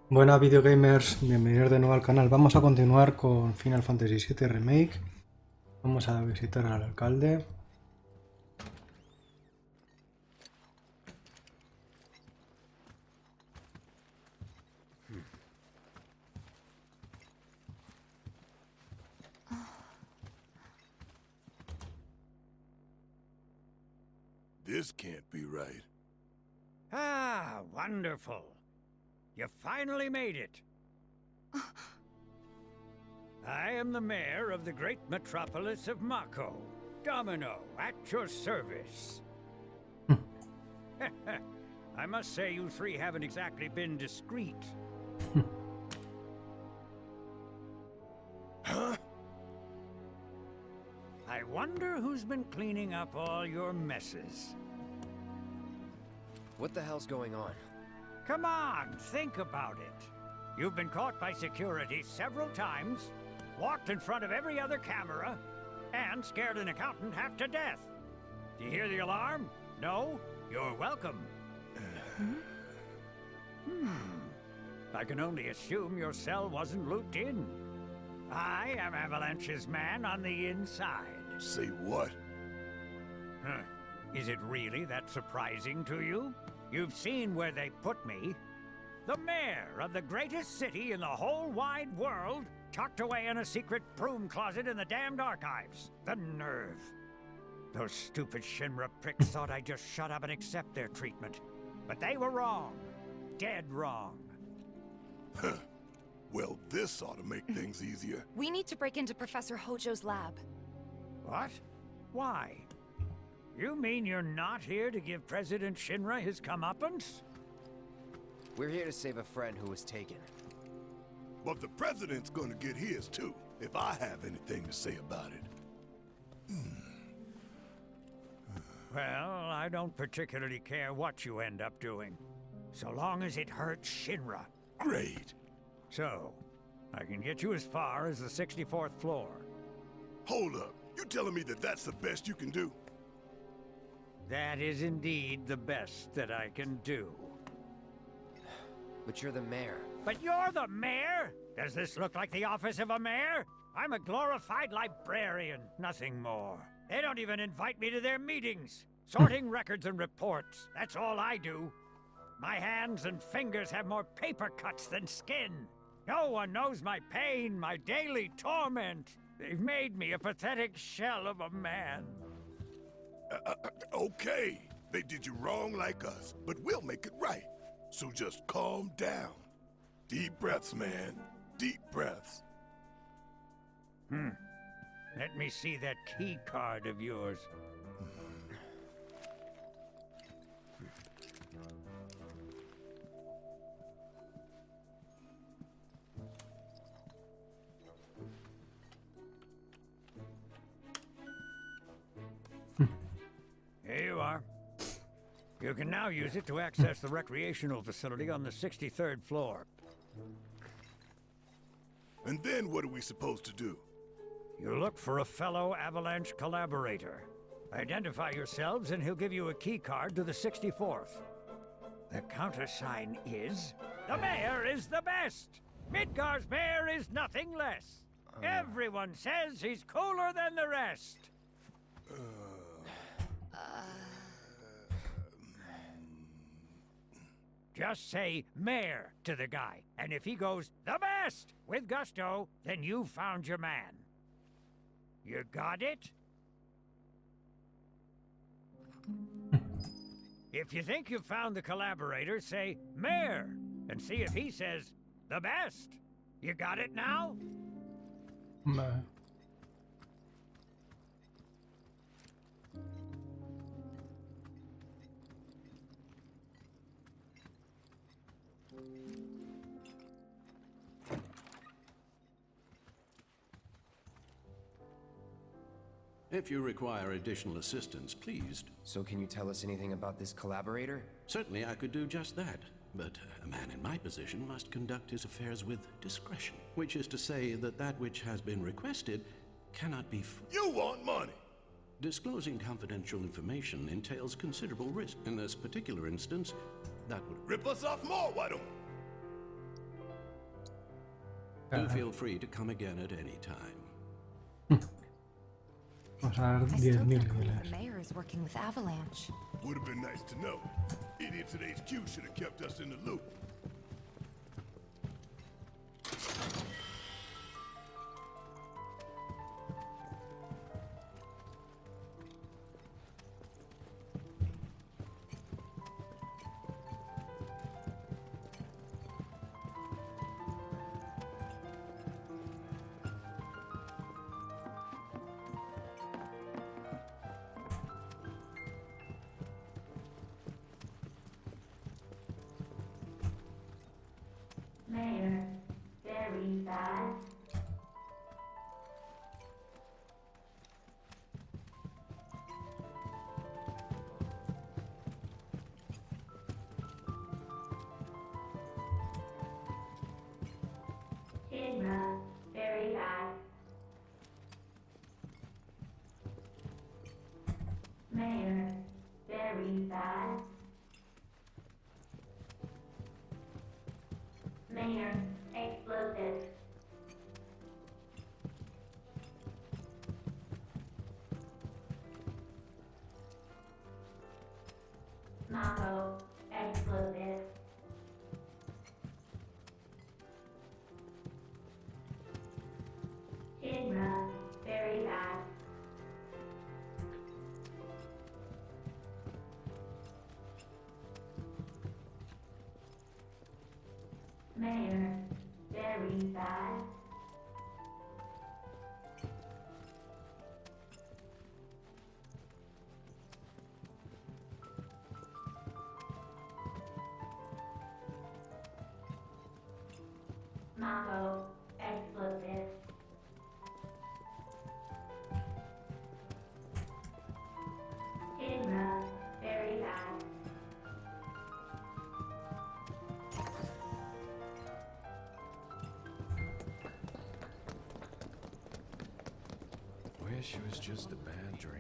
Buenas videogamers, bienvenidos de nuevo al canal. Vamos a continuar con Final Fantasy VII Remake. Vamos a visitar al alcalde. This can't be right. Ah, wonderful. You finally made it. I am the mayor of the great metropolis of Mako. Domino, at your service. I must say you three haven't exactly been discreet. Huh? I wonder who's been cleaning up all your messes. What the hell's going on? Come on, think about it. You've been caught by security several times, walked in front of every other camera, and scared an accountant half to death. Do you hear the alarm? No? You're welcome. I can only assume your cell wasn't looped in. I am Avalanche's man on the inside. Say what? Huh. Is it really that surprising to you? You've seen where they put me. The mayor of the greatest city in the whole wide world, tucked away in a secret broom closet in the damned archives. The nerve. Those stupid SHIN-RA pricks thought I'd just shut up and accept their treatment. But they were wrong. Dead wrong. Huh. Well, this ought to make things easier. We need to break into Professor Hojo's lab. What? Why? You mean you're not here to give President SHIN-RA his comeuppance? We're here to save a friend who was taken. But the president's gonna get his too, if I have anything to say about it. Well, I don't particularly care what you end up doing, so long as it hurts SHIN-RA. Great. So, I can get you as far as the 64th floor. Hold up. You telling me that that's the best you can do? That is indeed the best that I can do. But you're the mayor. But you're the mayor? Does this look like the office of a mayor? I'm a glorified librarian, nothing more. They don't even invite me to their meetings. Sorting records and reports, that's all I do. My hands and fingers have more paper cuts than skin. No one knows my pain, my daily torment. They've made me a pathetic shell of a man. Okay. They did you wrong like us, but we'll make it right. So just calm down. Deep breaths, man. Deep breaths. Let me see that key card of yours. Here you are. You can now use it to access the recreational facility on the 63rd floor. And then what are we supposed to do? You look for a fellow Avalanche collaborator. Identify yourselves and he'll give you a key card to the 64th. The countersign is... The mayor is the best! Midgar's mayor is nothing less! Everyone says he's cooler than the rest! Just say mayor to the guy, and if he goes, the best, with gusto, then you've found your man. You got it? If you think you've found the collaborator, say mayor, and see if he says, the best. You got it now? If you require additional assistance, pleased. So can you tell us anything about this collaborator? Certainly I could do just that. But a man in my position must conduct his affairs with discretion, which is to say that that which has been requested cannot be You want money! Disclosing confidential information entails considerable risk. In this particular instance, that would... Rip us off more, why don't Do feel free to come again at any time. Vamos a dar I still 10.000 can't believe niveles. the mayor is working with Avalanche. Would have been nice to know. Idiots at HQ should have kept us in the loop. Mayor, very bad. SHIN-RA, very bad. Mayor, very bad. Mayor, explosive. Mako, explosive. SHIN-RA, very bad. Mayor, very bad. Mako, explosive. SHIN-RA, very bad. Wish it was just a bad dream.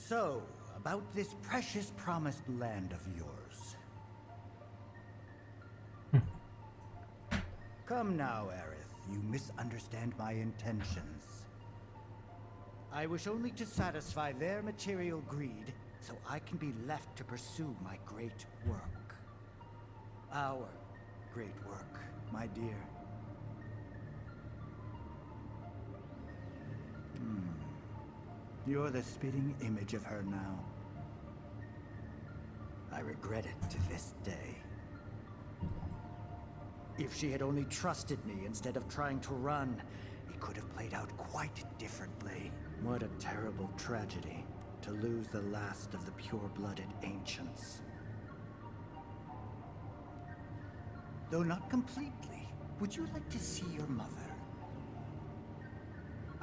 So, about this precious promised land of yours. Come now, Aerith, you misunderstand my intentions. I wish only to satisfy their material greed, so I can be left to pursue my great work. Our great work, my dear. You're the spitting image of her now. I regret it to this day. If she had only trusted me instead of trying to run, it could have played out quite differently. What a terrible tragedy to lose the last of the pure-blooded ancients. Though not completely, would you like to see your mother?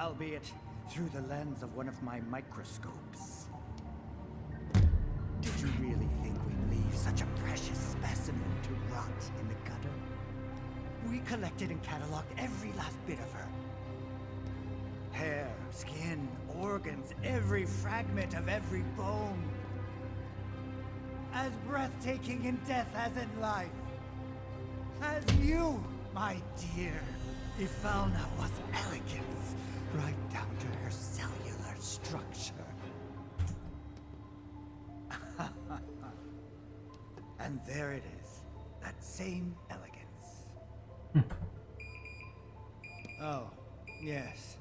Albeit through the lens of one of my microscopes. Did you really think we'd leave such a precious specimen to rot in the gutter? We collected and cataloged every last bit of her. Hair, skin, organs, every fragment of every bone. As breathtaking in death as in life. As you, my dear. If Fauna was elegance, right down to her cellular structure. And there it is, that same elegance. Oh, yes.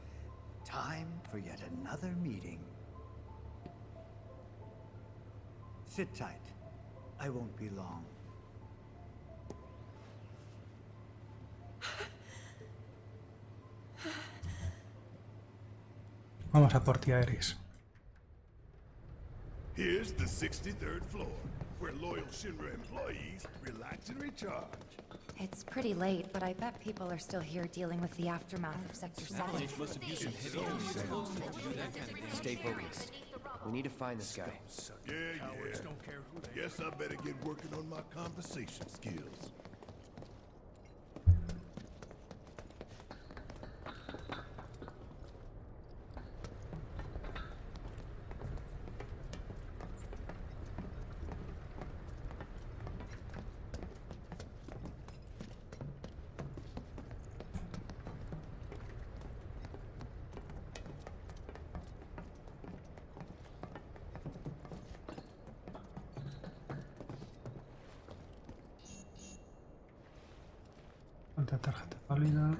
Time for yet another meeting. Sit tight. I won't be long. Vamos a por ti, Iris. Here's the 63rd floor, where loyal SHIN-RA employees relax and recharge. It's pretty late, but I bet people are still here dealing with the aftermath of Sector 7. Stay focused. We need to find this guy. Yeah. Guess I better get working on my conversation skills. Falta tarjeta válida.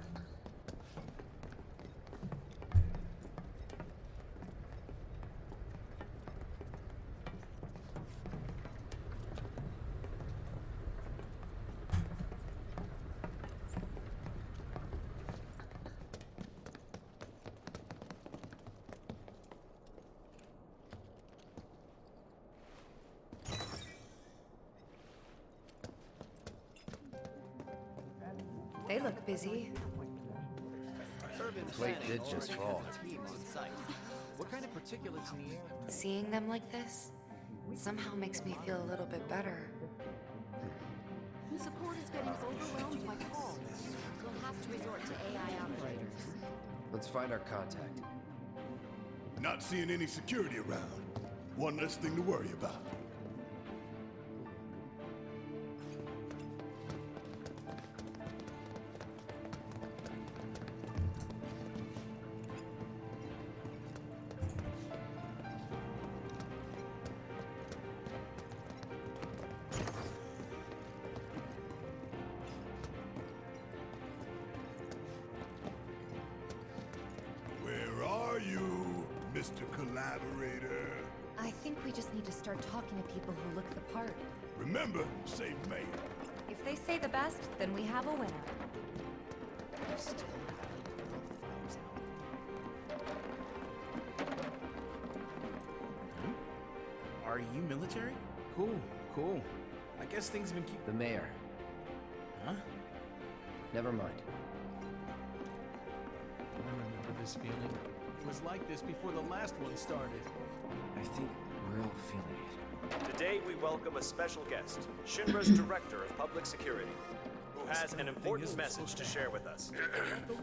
They look busy. Plate did just fall. What kind of particulates in the air? Seeing them like this somehow makes me feel a little bit better. Support is getting overwhelmed by calls. We'll have to resort to AI operators. Let's find our contact. Not seeing any security around. One less thing to worry about. Where are you, Mr. Collaborator? I think we just need to start talking to people who look the part. Remember, say mayor. If they say the best, then we have a winner. Are you military? Cool, cool. I guess things have been keep. The mayor. Huh? Never mind. I remember this feeling. It was like this before the last one started. I think we're all feeling it. Today we welcome a special guest, SHIN-RA's Director of Public Security, who has an important message to share with us.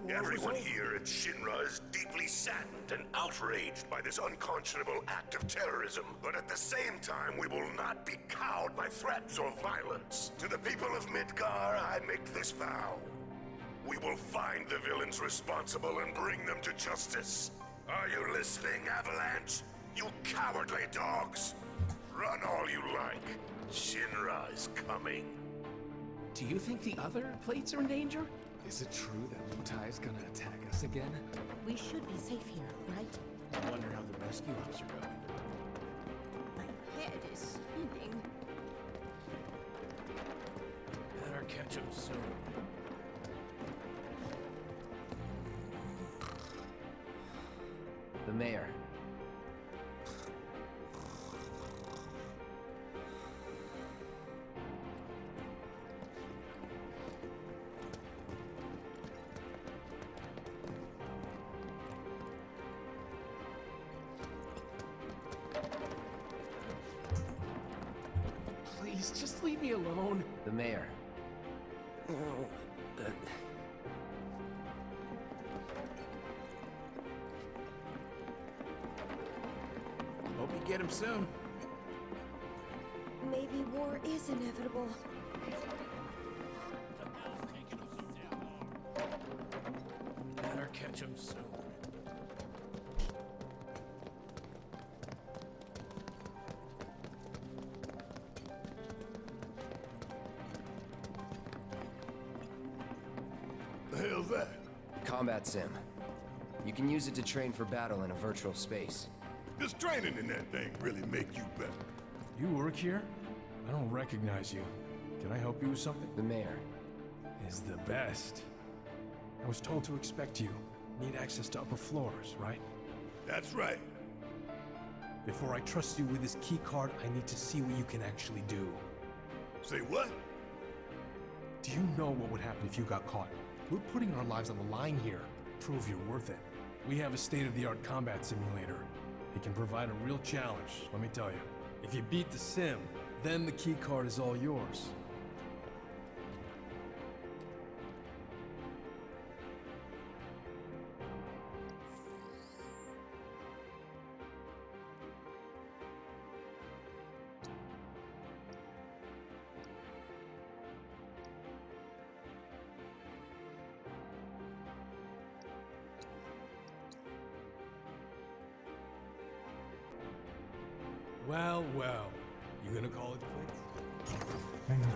Everyone here at SHIN-RA is deeply saddened and outraged by this unconscionable act of terrorism. But at the same time, we will not be cowed by threats or violence. To the people of Midgar, I make this vow. We will find the villains responsible and bring them to justice. Are you listening, Avalanche? You cowardly dogs! Run all you like. SHIN-RA is coming. Do you think the other plates are in danger? Is it true that Lutai's gonna attack us again? We should be safe here, right? I wonder how the rescue ops are going. My head is spinning. Better catch him soon. The mayor. Please, just leave me alone. The mayor. Oh, hope you get him soon. Maybe war is inevitable. Better catch him soon. The hell's that? Combat sim. You can use it to train for battle in a virtual space. Does training in that thing really make you better? You work here? I don't recognize you. Can I help you with something? The mayor. Is the best. I was told to expect you. Need access to upper floors, right? That's right. Before I trust you with this key card, I need to see what you can actually do. Say what? Do you know what would happen if you got caught? We're putting our lives on the line here. Prove you're worth it. We have a state-of-the-art combat simulator. It can provide a real challenge, let me tell you. If you beat the sim, then the key card is all yours. Well, well. You gonna call it quits? Venga.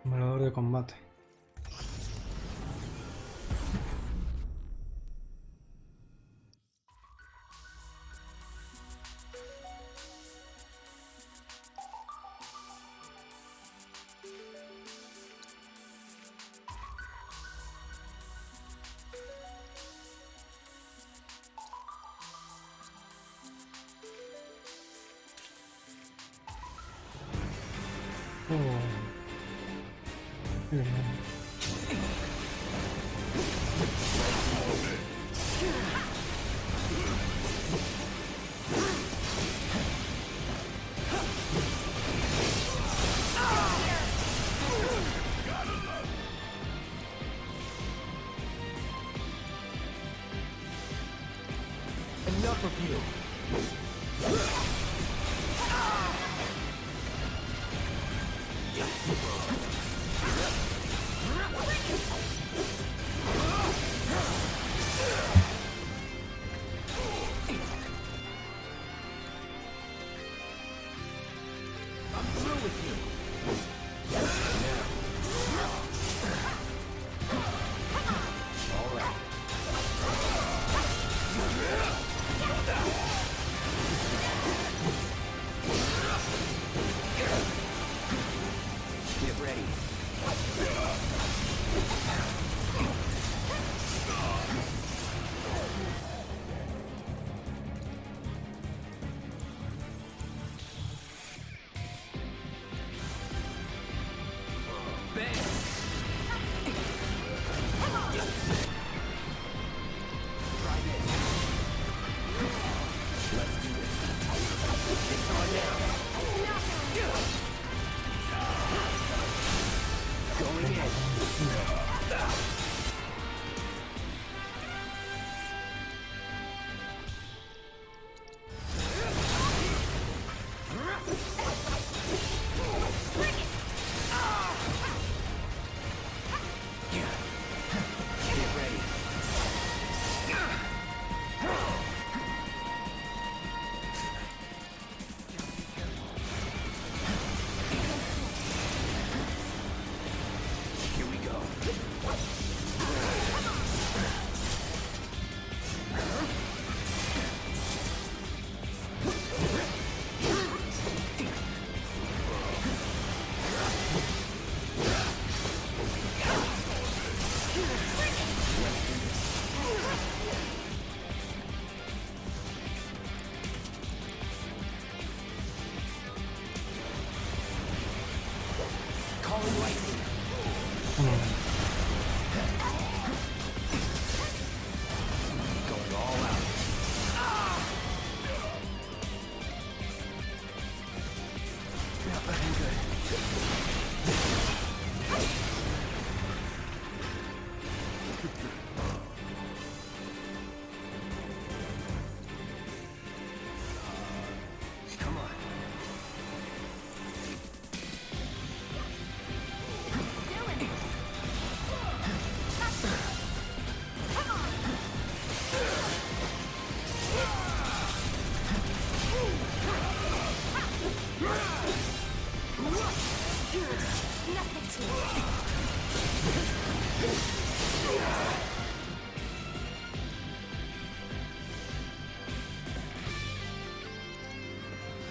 Simulador de combate. Enough of you. I'm through with you. All right. Get ready. Bang! Try this. Let's do this. It's on now. Going in. Get ready. Here we go. Calling lightning. Going all out. Not looking good. Come on.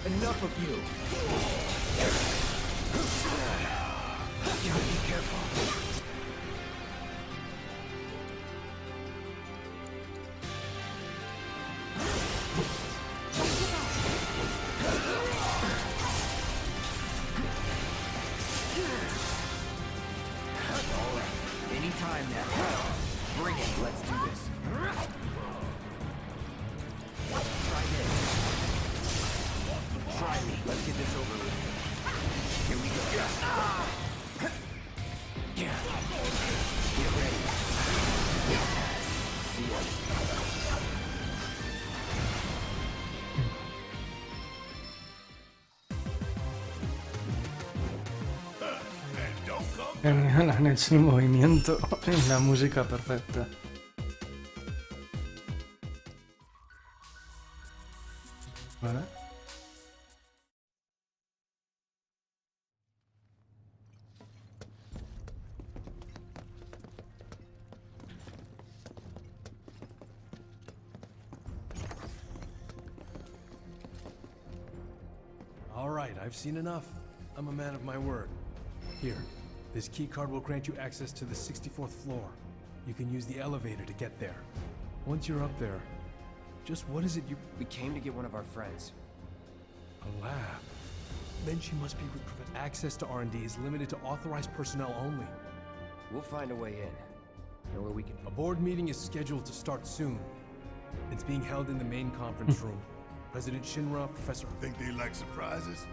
Enough of you. You gotta be careful. Let's get this over with. Here we go. Get ready. See ya. Genial, han hecho el movimiento y la música perfecta. Vale. All right, I've seen enough. I'm a man of my word. Here, this key card will grant you access to the 64th floor. You can use the elevator to get there. Once you're up there, just what is it you... We came to get one of our friends. A lab. Then she must be with Professor... Access to R&D is limited to authorized personnel only. We'll find a way in. Know where we can... A board meeting is scheduled to start soon. It's being held in the main conference room. President SHIN-RA, Professor... Think they like surprises?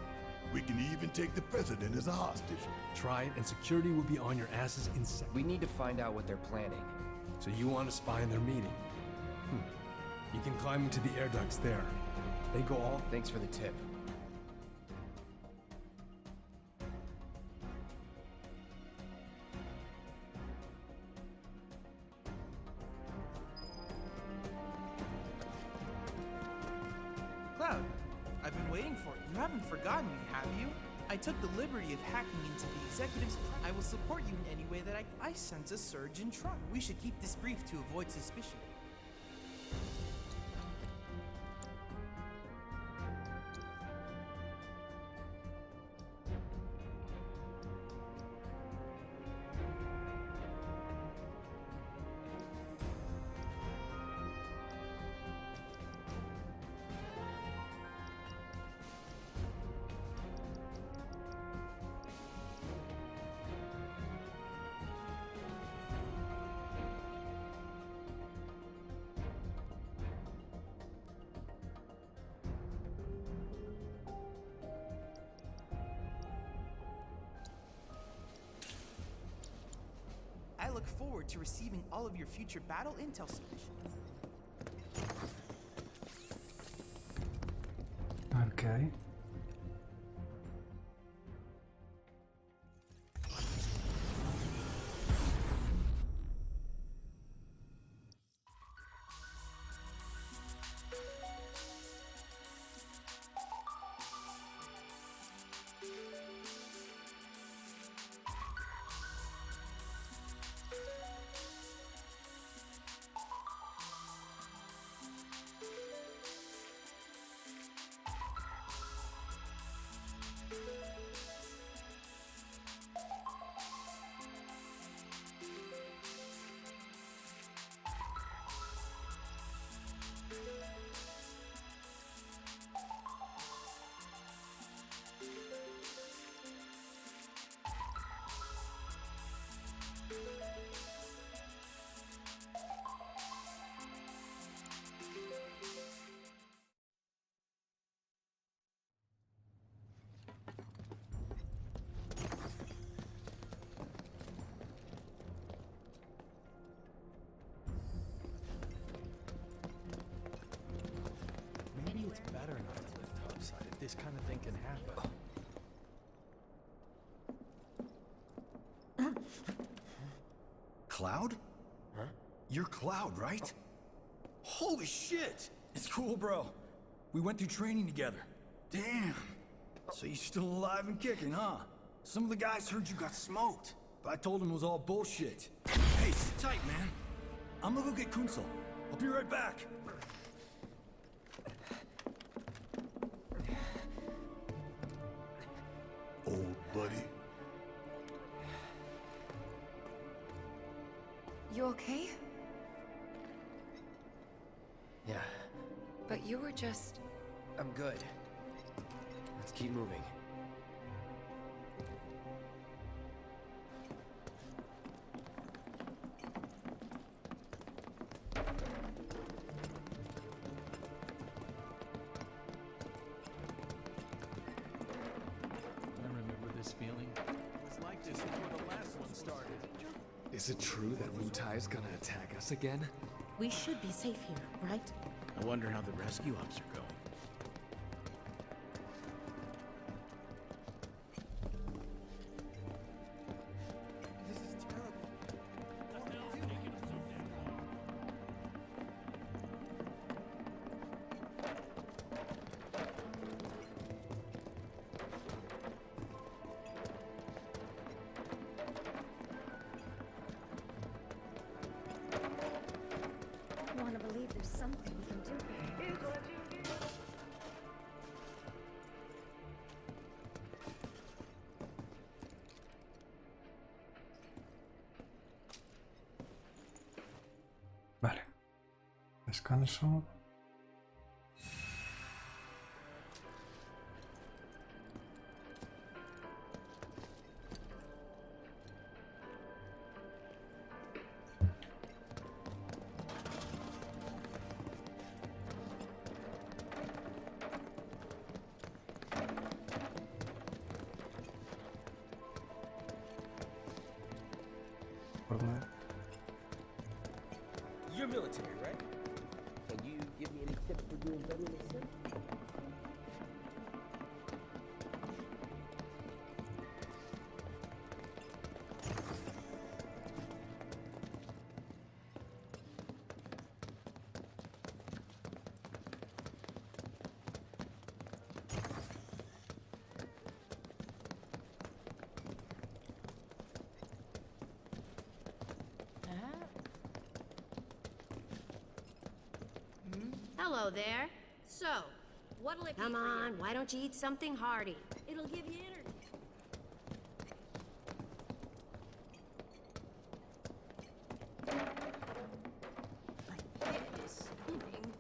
We can even take the president as a hostage. Try it, and security will be on your asses in seconds. We need to find out what they're planning. So you want to spy in their meeting? You can climb into the air ducts there. They go all... Thanks for the tip. Cloud, I've been waiting for it. You haven't forgotten me, have you? I took the liberty of hacking into the executive's... I will support you in any way that I sense a surge in trust. We should keep this brief to avoid suspicion. I look forward to receiving all of your future battle intel submissions. Okay. It's better enough to live topside if this kind of thing can happen. Cloud? Huh? You're Cloud, right? Holy shit! It's cool, bro. We went through training together. Damn. So you're still alive and kicking, huh? Some of the guys heard you got smoked, but I told them it was all bullshit. Hey, sit tight, man. I'm gonna go get Kunsel. I'll be right back. Old buddy. You okay? Yeah, But you were just... I'm good. Let's keep moving. Is it true that Wu Tai's gonna attack us again? We should be safe here, right? I wonder how the rescue ops are going. This is terrible. I want to believe there's something we can do. Vale. Descanso. You're military, right? Can you give me any tips for doing better in the sim? Hello there. So, what'll it be? Come on, why don't you eat something hearty? It'll give you energy. My head is spinning.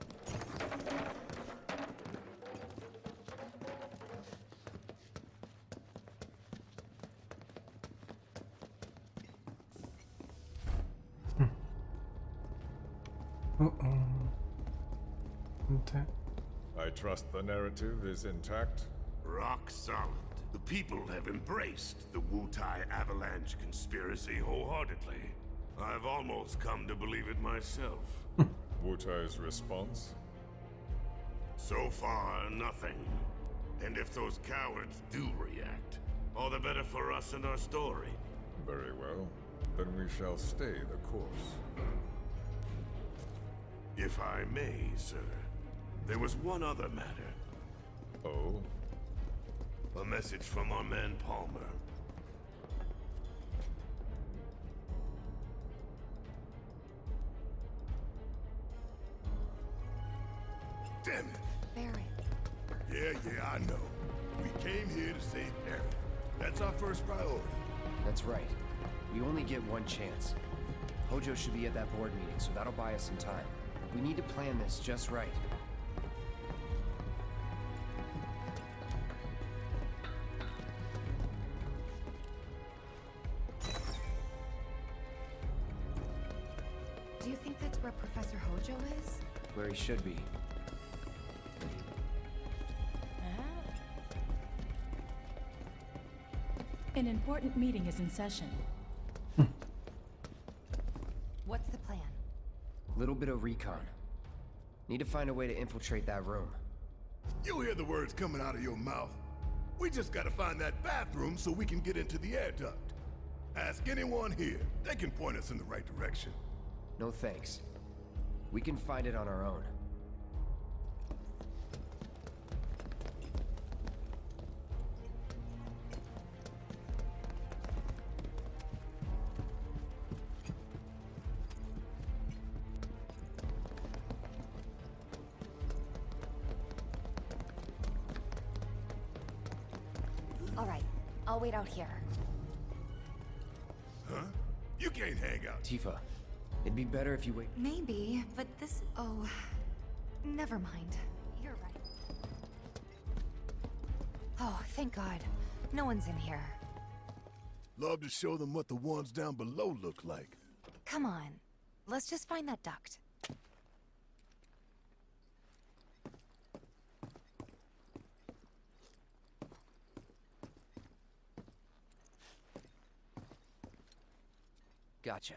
I trust the narrative is intact. Rock solid. The people have embraced the Wu Tai Avalanche conspiracy wholeheartedly. I've almost come to believe it myself. Wu Tai's response? So far, nothing. And if those cowards do react, all the better for us and our story. Very well. Then we shall stay the course. If I may, sir. There was one other matter. Oh? A message from our man Palmer. Damn it! Barrett. Yeah, I know. We came here to save Eric. That's our first priority. That's right. We only get one chance. HOJO should be at that board meeting, so that'll buy us some time. We need to plan this just right. Do you think that's where Professor HOJO is? Where he should be. An important meeting is in session. What's the plan? Little bit of recon. Need to find a way to infiltrate that room. You hear the words coming out of your mouth? We just gotta find that bathroom so we can get into the air duct. Ask anyone here. They can point us in the right direction. No thanks. We can find it on our own. All right, I'll wait out here. Huh? You can't hang out. Tifa, it'd be better if you wait. Maybe, but this... Oh, never mind. You're right. Oh, thank God. No one's in here. Love to show them what the ones down below look like. Come on. Let's just find that duct. Gotcha.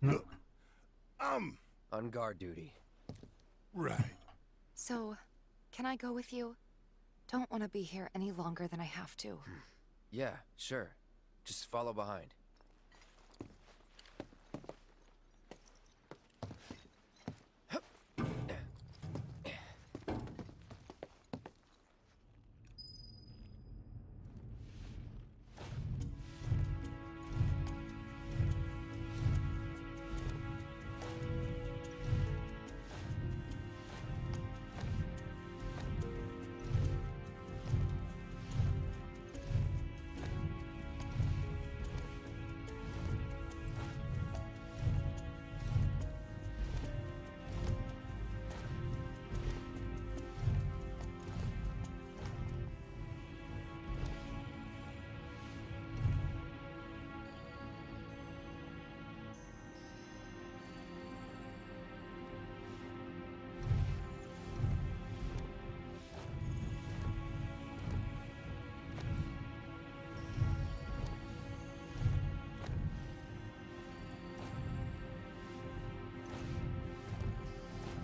No. On guard duty. Right. So, can I go with you? Don't want to be here any longer than I have to. Yeah, sure. Just follow behind.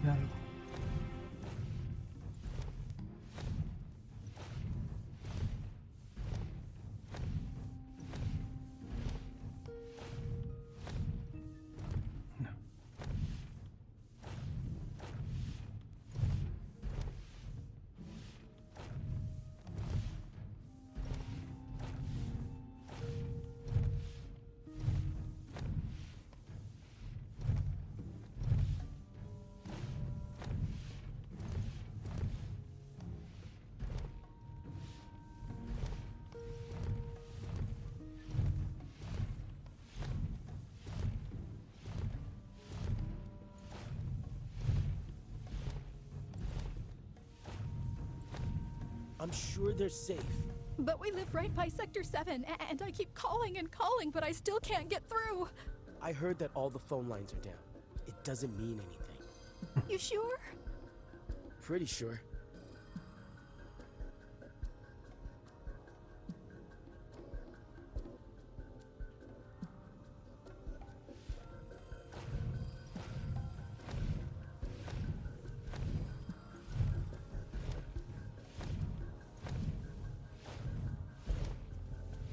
Ya algo. I'm sure they're safe. But we live right by Sector 7, and I keep calling and calling, but I still can't get through. I heard that all the phone lines are down. It doesn't mean anything. You sure? Pretty sure.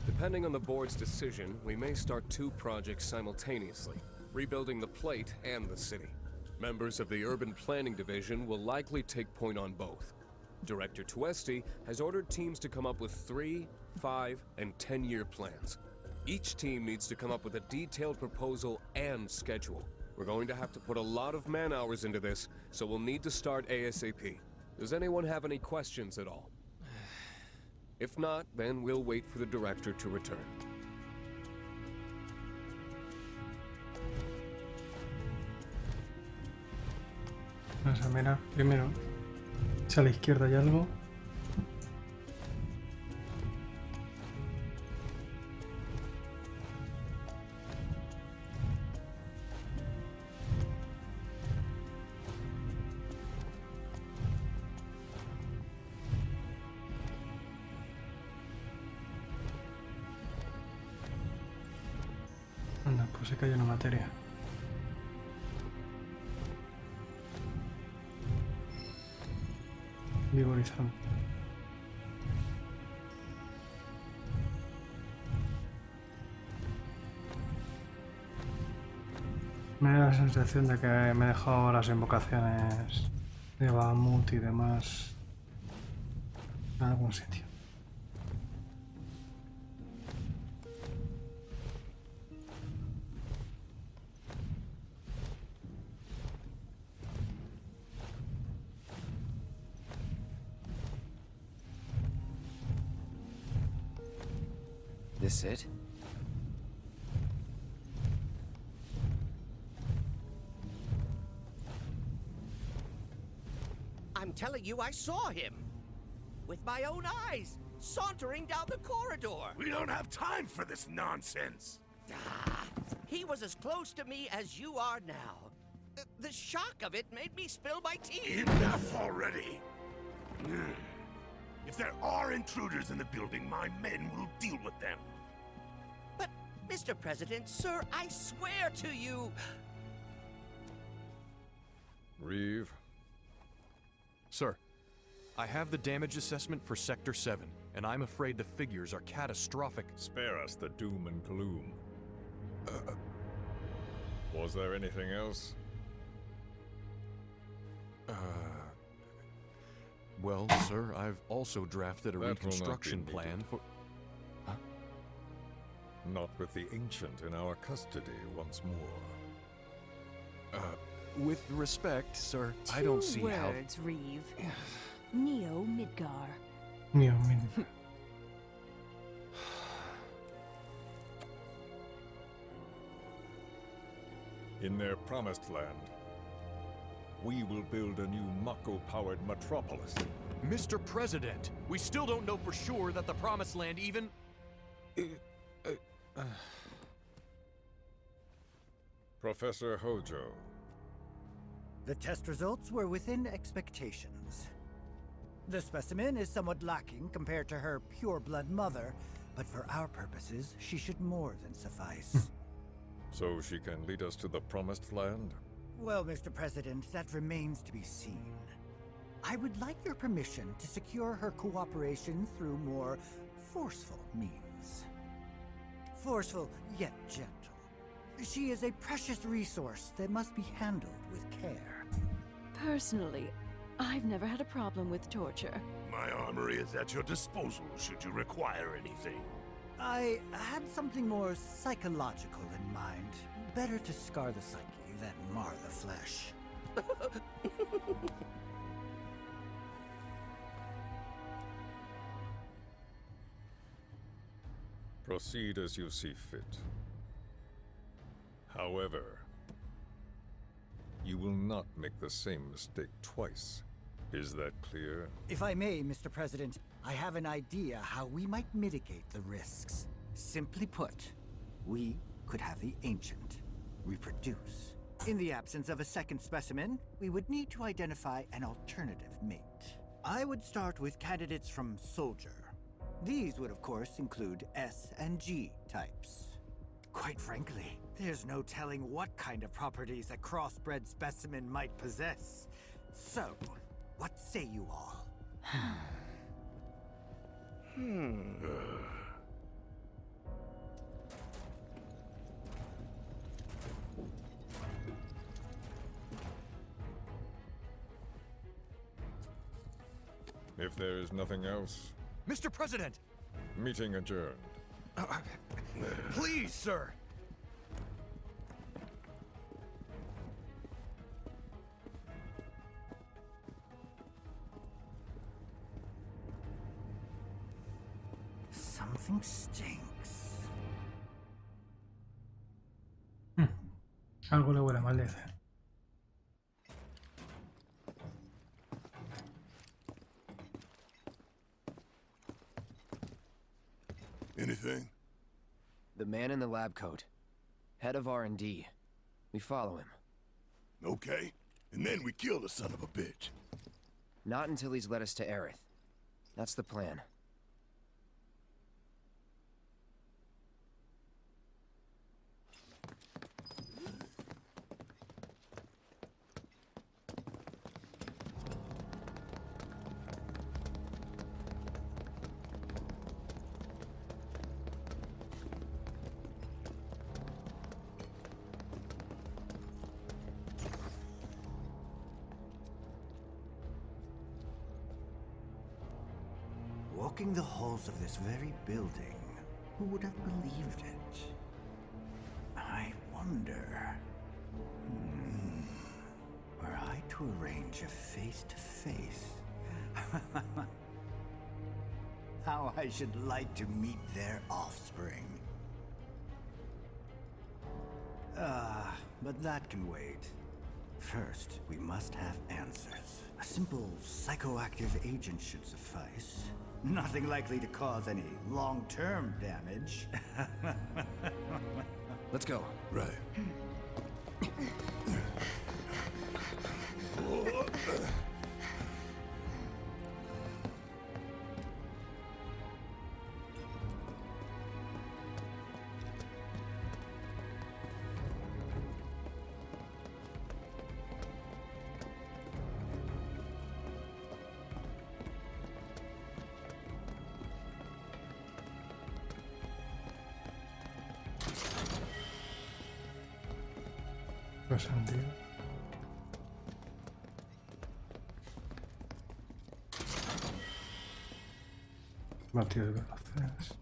Depending on the board's decision, we may start 2 projects simultaneously, rebuilding the plate and the city. Members of the Urban Planning Division will likely take point on both. Director Tuesti has ordered teams to come up with 3, 5, and 10-year plans. Each team needs to come up with a detailed proposal and schedule. We're going to have to put a lot of man-hours into this, so we'll need to start ASAP. Does anyone have any questions at all? If not, then we'll wait for the director to return. Vamos a mirar primero si a la izquierda hay algo. Anda, pues se cayó una materia. Vigorizado. Me da la sensación de que me he dejado las invocaciones de Bahamut y demás en algún sitio. This it? I'm telling you, I saw him. With my own eyes, sauntering down the corridor. We don't have time for this nonsense. He was as close to me as you are now. The shock of it made me spill my tea. Enough already! If there are intruders in the building, my men will deal with them. But, Mr. President, sir, I swear to you... Reeve. Sir, I have the damage assessment for Sector 7, and I'm afraid the figures are catastrophic. Spare us the doom and gloom. Was there anything else? Well, sir, I've also drafted a reconstruction plan for... Huh? Not with the Ancient in our custody once more. With respect, sir, I don't see how... 2 words, Reeve. Neo Midgar. Neo Midgar. In their promised land, we will build a new Mako-powered metropolis. Mr. President, we still don't know for sure that the Promised Land even... Professor Hojo. The test results were within expectations. The specimen is somewhat lacking compared to her pure-blood mother, but for our purposes, she should more than suffice. So she can lead us to the Promised Land? Well, Mr. President, that remains to be seen. I would like your permission to secure her cooperation through more forceful means. Forceful, yet gentle. She is a precious resource that must be handled with care. Personally, I've never had a problem with torture. My armory is at your disposal should you require anything. I had something more psychological in mind. Better to scar the psyche than mar the flesh. Proceed as you see fit. However, you will not make the same mistake twice. Is that clear? If I may, Mr. President, I have an idea how we might mitigate the risks. Simply put, we could have the Ancient reproduce. In the absence of a second specimen, we would need to identify an alternative mate. I would start with candidates from Soldier. These would, of course, include S and G types. Quite frankly, there's no telling what kind of properties a crossbred specimen might possess. So, what say you all? If there is nothing else, Mr. President! meeting adjourned. Please, sir! Something stinks. Algo le huele mal, dice. Anything? The man in the lab coat. Head of R&D. We follow him. Okay. And then we kill the son of a bitch. Not until he's led us to Aerith. That's the plan. Walking the halls of this very building, who would have believed it? I wonder... were I to arrange a face-to-face... how I should like to meet their offspring. But that can wait. First, we must have answers. A simple psychoactive agent should suffice. Nothing likely to cause any long-term damage. Let's go. Right. Sentido. Batido de velocidades.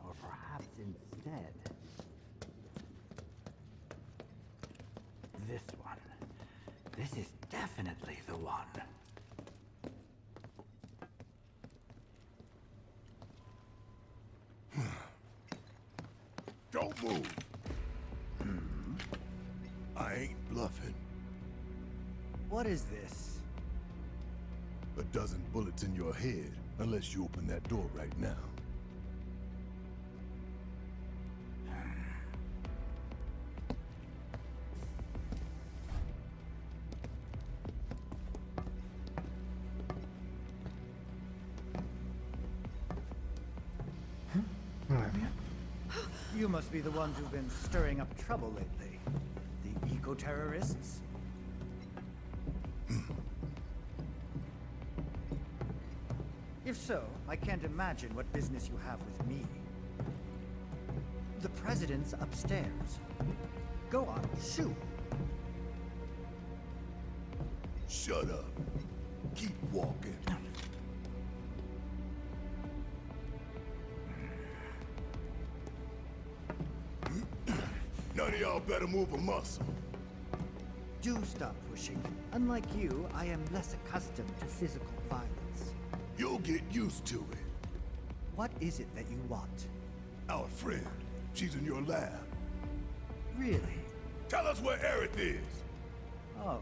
Or perhaps instead, this one. This is definitely the one. Don't move. I ain't bluffing. What is this? A dozen bullets in your head, unless you open that door right now. You must be the ones who've been stirring up trouble lately. The eco-terrorists? If so, I can't imagine what business you have with me. The president's upstairs. Go on, shoot. Shut up. Keep walking. None of y'all better move a muscle. Do stop pushing. Unlike you, I am less accustomed to physical violence. You'll get used to it. What is it that you want? Our friend. She's in your lab. Really? Tell us where Aerith is. Oh,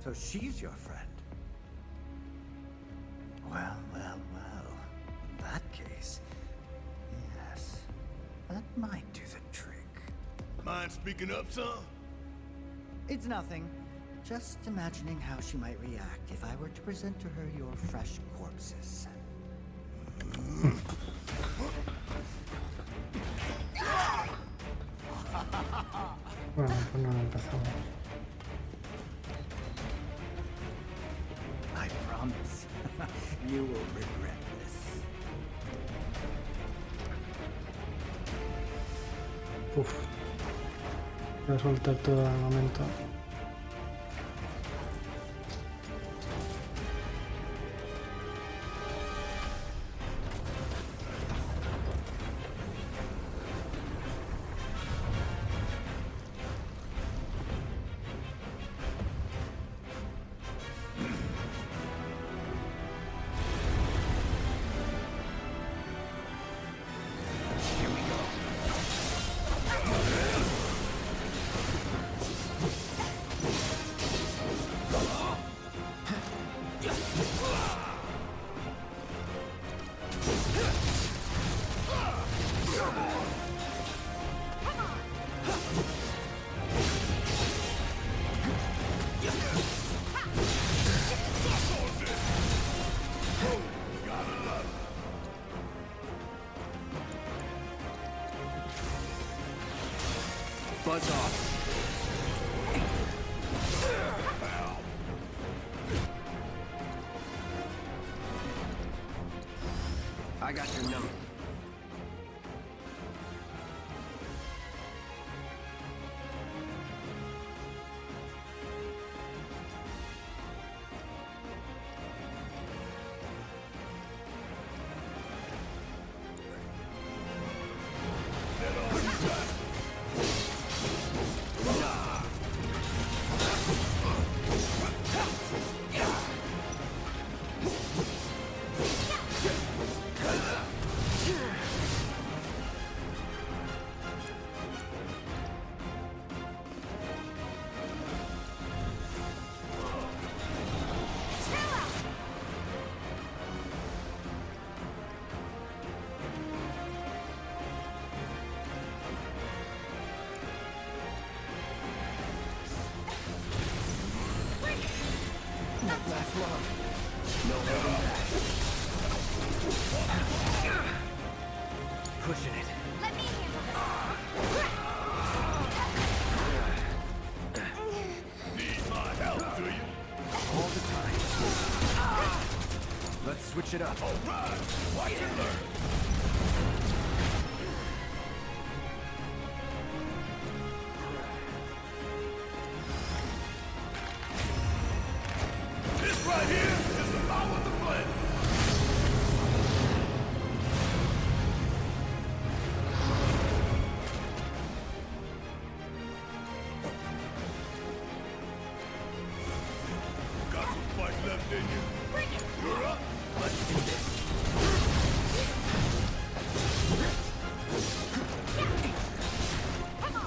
so she's your friend. Well. In that case, yes, that might do the trick. Mind speaking up, son? It's nothing. Just imagining how she might react if I were to present to her your fresh corpses. Bueno, pues no empezamos. I promise, you will regret this. Uf. Voy a soltar todo el momento. Buzz off. got your number. Last long. No holding back. Pushing it. Let me handle Need my help, do you? All the time. Let's switch it up. All right. Watch and learn. This right here is the power of the blend. Got some fight left in you. Bring it! You're up. Let's do this. Come on!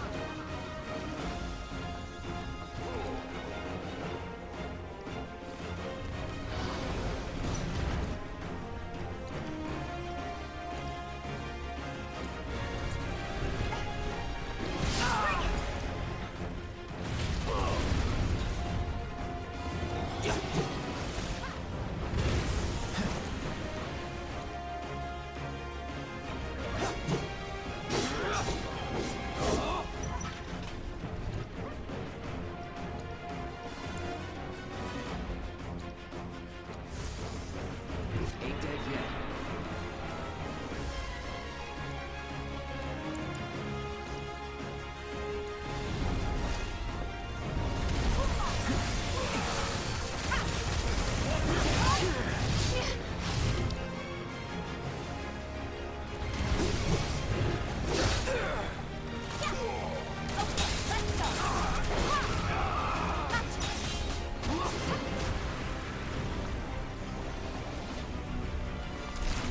Ain't dead yet.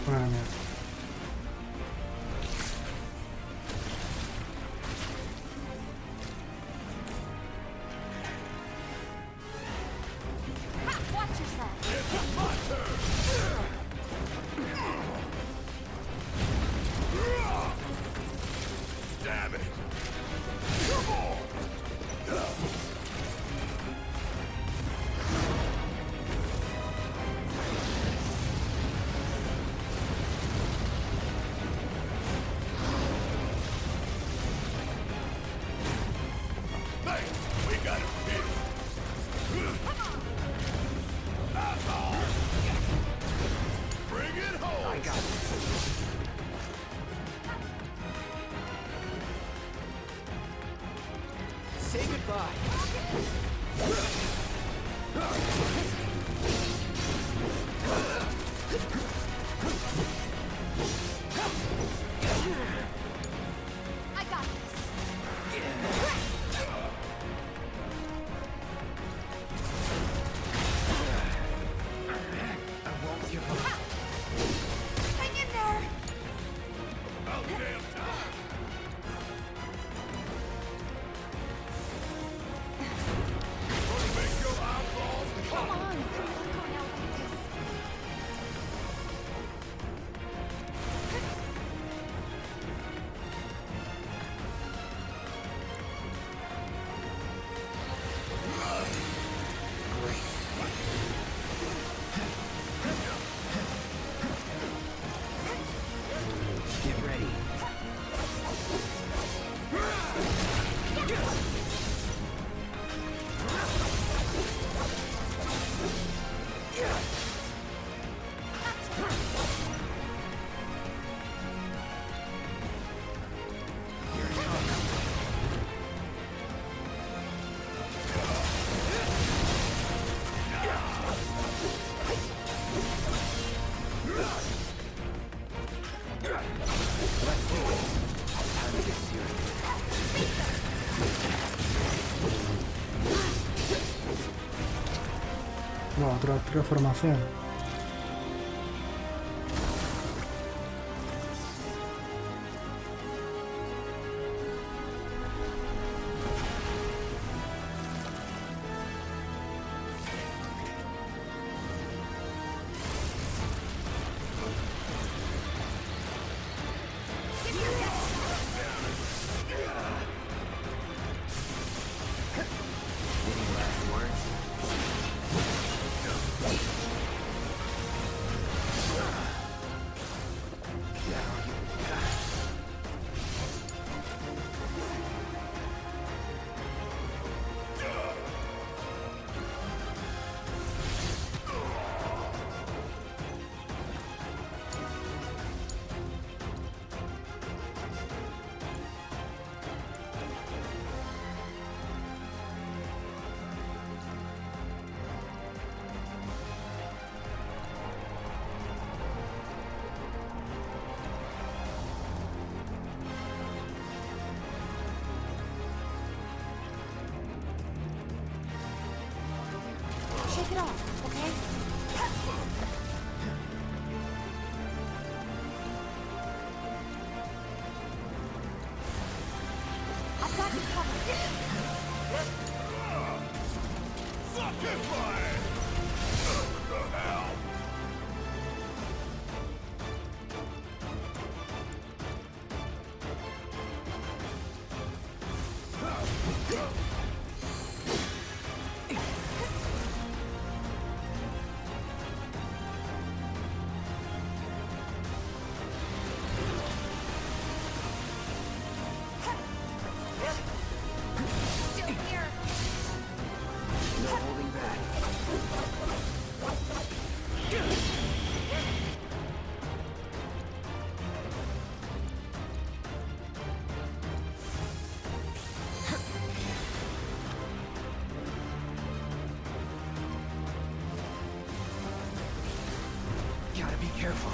Madre mía. Watch yourself! It's my turn. Damn it. Come on. Hey, we got him here. That's all. Bring it home. I got it. Say goodbye. I got this! I won't give up. Hang in there! About damn time. Gonna make your eyeballs pop. Come on! laboratorio de formación. Shake it off, okay? I've got you covered. Gotta be careful.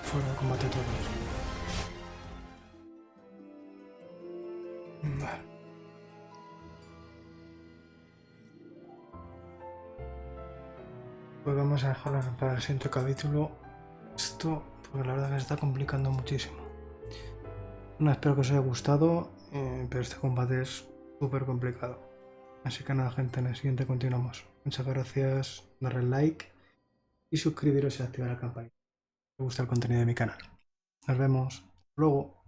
Fuera de combate todos. Vale. Pues vamos a dejarlo para el siguiente capítulo. Esto, porque la verdad que se está complicando muchísimo. Bueno, espero que os haya gustado, pero este combate es súper complicado. Así que nada, gente, en el siguiente continuamos. Muchas gracias, darle like y suscribiros y activar la campanita si os gusta el contenido de mi canal. Nos vemos luego.